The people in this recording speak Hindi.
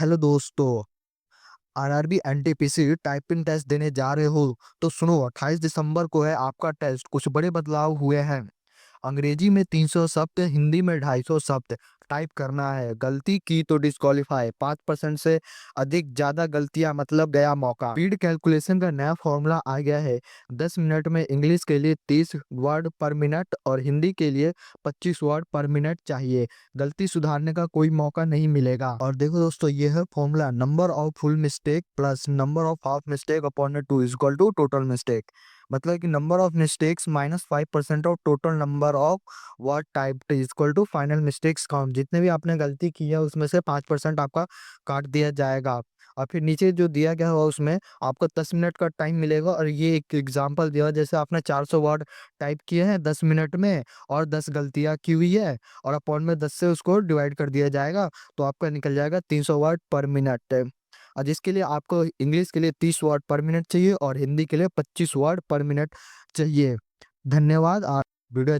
हेलो दोस्तों। आरआरबी एनटीपीसी टाइपिंग टेस्ट देने जा रहे हो तो सुनो, 28 दिसंबर को है आपका टेस्ट। कुछ बड़े बदलाव हुए हैं। अंग्रेजी में 300 शब्द, हिंदी में 250 शब्द टाइप करना है। गलती की तो डिस्क्वालीफाई, 5% से अधिक ज्यादा गलतियां मतलब गया मौका। स्पीड कैलकुलेशन का नया फॉर्मूला आ गया है। 10 मिनट में इंग्लिश के लिए 30 वर्ड पर मिनट और हिंदी के लिए 25 वर्ड पर मिनट चाहिए। गलती सुधारने का कोई मौका नहीं मिलेगा। और देखो दोस्तों, ये है formula. Number of full mistake plus number of half mistake upon 2 is equal to total mistake. मतलब कि number of mistakes minus 5% of total number of word type is equal to final mistakes count. जितने भी आपने गलती की है उसमें से 5% आपका काट दिया जाएगा। और फिर नीचे जो दिया गया होगा उसमें आपको 10 मिनट का टाइम मिलेगा। और ये एक एग्जांपल दिया हुआ है, जैसे आपने 400 वर्ड टाइप किए हैं 10 मिनट में और 10 गलतियां की हुई है और अपॉन में 10 से उसको डिवाइड कर दिया जाएगा, तो आपका निकल जाएगा 300 वर्ड पर मिनट। और जिसके लिए आपको इंग्लिश के लिए 30 वर्ड पर मिनट चाहिए और हिंदी के लिए 25 वर्ड पर मिनट चाहिए। धन्यवाद। वीडियो